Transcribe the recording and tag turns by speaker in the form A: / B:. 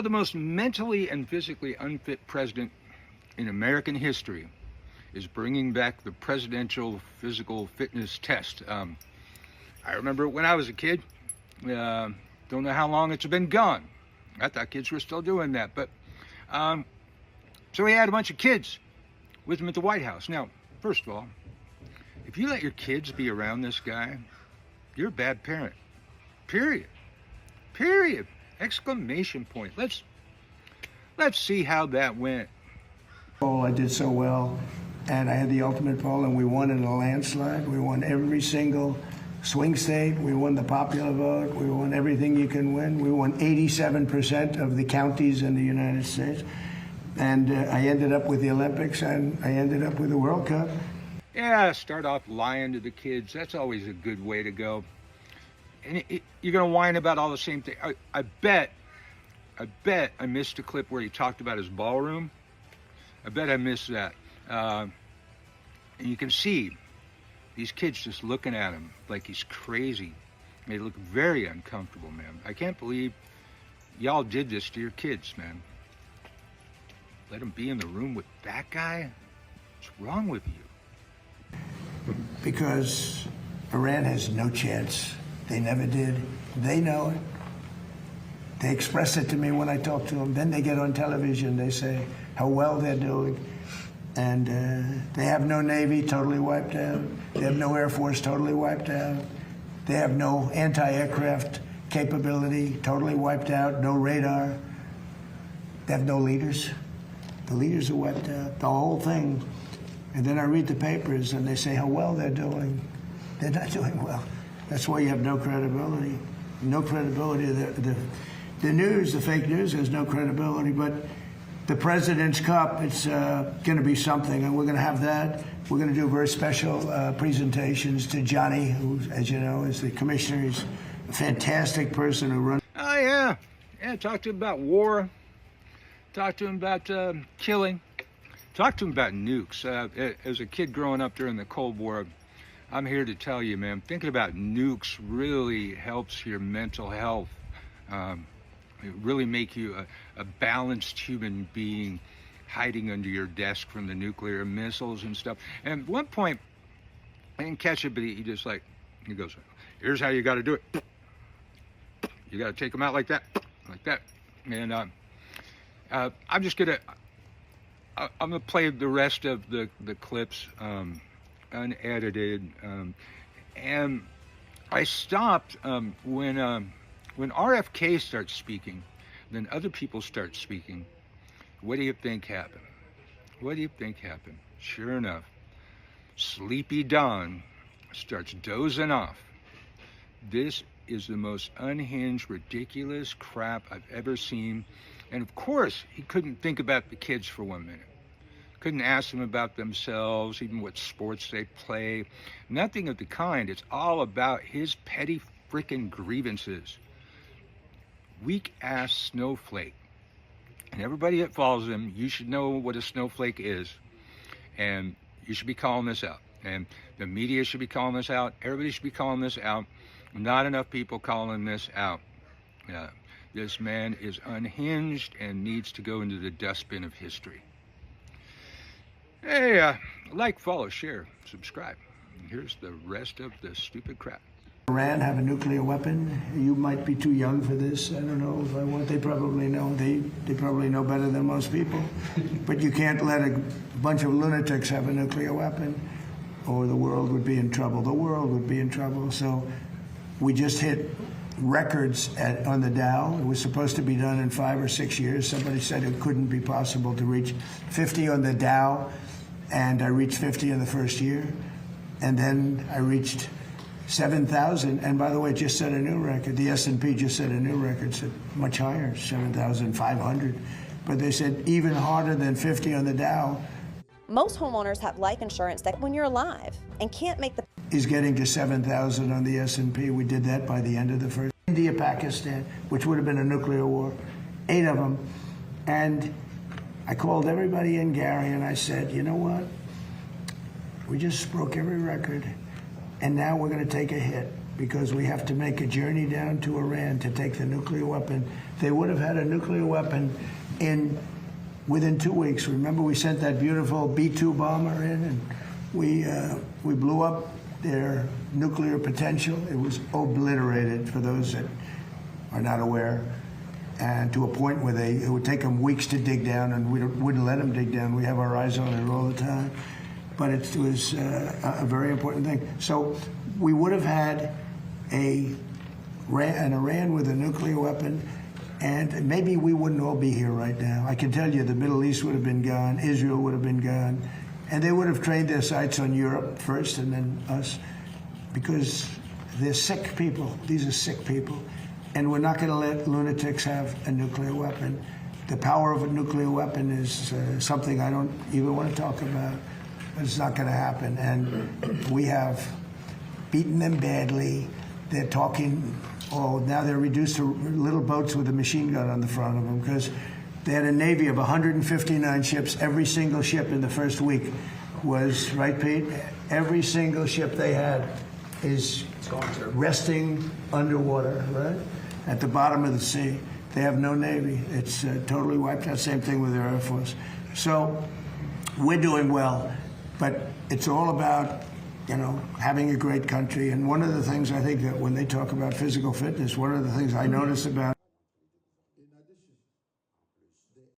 A: The most mentally and physically unfit president in American history is bringing back the presidential physical fitness test. I remember when I was a kid. Don't know how long it's been gone. I thought kids were still doing that. But so he had a bunch of kids with him at the White House. Now, first of all, if you let your kids be around this guy, you're a bad parent. Period. Period. Exclamation point. Let's see how that went.
B: I did so well, and I had the ultimate poll, and we won in a landslide. We won every single swing state. We won the popular vote. We won everything you can win. We won 87% of the counties in the United States. And I ended up with the Olympics, and I ended up with the World Cup.
A: Yeah, start off lying to the kids. That's always a good way to go. And you're going to whine about all the same thing. I bet I missed a clip where he talked about his ballroom. I bet I missed that. And you can see these kids just looking at him like he's crazy. They look very uncomfortable, man. I can't believe y'all did this to your kids, man. Let them be in the room with that guy? What's wrong with you?
B: Because Iran has no chance. They never did. They know it. They express it to me when I talk to them. Then they get on television. They say how well they're doing. And they have no Navy, totally wiped out. They have no Air Force, totally wiped out. They have no anti-aircraft capability, totally wiped out. No radar. They have no leaders. The leaders are wiped out. The whole thing. And then I read the papers, and they say how well they're doing. They're not doing well. That's why you have no credibility. No credibility. The news, the fake news, has no credibility. But the President's Cup, it's going to be something, and we're going to have that. We're going to do very special presentations to Johnny, who, as you know, is the commissioner. He's a fantastic person who runs.
A: Oh, yeah. Yeah, talk to him about war. Talk to him about killing. Talk to him about nukes. As a kid growing up during the Cold War, I'm here to tell you, man, thinking about nukes really helps your mental health. It really make you a balanced human being hiding under your desk from the nuclear missiles and stuff. And at one point, I didn't catch it, but he just he goes, here's how you got to do it. You got to take them out like that. And I'm just going to... I'm going to play the rest of the clips unedited. And I stopped when RFK starts speaking, then other people start speaking. What do you think happened? Sure enough, Sleepy Don starts dozing off. This is the most unhinged, ridiculous crap I've ever seen. And of course, he couldn't think about the kids for 1 minute. Couldn't ask them about themselves, even what sports they play. Nothing of the kind. It's all about his petty frickin' grievances. Weak-ass snowflake. And everybody that follows him, you should know what a snowflake is. And you should be calling this out. And the media should be calling this out. Everybody should be calling this out. Not enough people calling this out. This man is unhinged and needs to go into the dustbin of history. Hey, like, follow, share, subscribe. And here's the rest of the stupid crap.
B: Iran have a nuclear weapon. You might be too young for this. I don't know if I want. They probably know. They probably know better than most people. But you can't let a bunch of lunatics have a nuclear weapon, or the world would be in trouble. The world would be in trouble. So we just hit records on the Dow. It was supposed to be done in 5 or 6 years. Somebody said it couldn't be possible to reach 50 on the Dow, and I reached 50 in the first year. And then I reached 7,000, and by the way, it just set a new record. The S&P just set a new record, set much higher, 7,500. But they said even harder than 50 on the Dow.
C: Most homeowners have life insurance that when you're alive and can't make the...
B: Is getting to 7,000 on the S&P. We did that by the end of the first. India, Pakistan, which would have been a nuclear war, 8 of them. And I called everybody in, Gary, and I said, you know what? We just broke every record, and now we're going to take a hit. because we have to make a journey down to Iran to take the nuclear weapon. They would have had a nuclear weapon within 2 weeks. Remember, we sent that beautiful B-2 bomber in, and we blew up their nuclear potential. It was obliterated, for those that are not aware, and to a point where it would take them weeks to dig down, and we wouldn't let them dig down. We have our eyes on it all the time. But it was a very important thing. So we would have had an Iran with a nuclear weapon, and maybe we wouldn't all be here right now. I can tell you the Middle East would have been gone, Israel would have been gone, and they would have trained their sights on Europe first and then us, because they're sick people. These are sick people. And we're not going to let lunatics have a nuclear weapon. The power of a nuclear weapon is something I don't even want to talk about. It's not going to happen. And we have beaten them badly. They're talking, now they're reduced to little boats with a machine gun on the front of them, because they had a Navy of 159 ships. Every single ship in the first week was, right, Pete? Every single ship they had is resting underwater, right? At the bottom of the sea. They have no Navy. It's totally wiped out. Same thing with their Air Force. So we're doing well, but it's all about, having a great country. And one of the things I think that when they talk about physical fitness, one of the things I notice about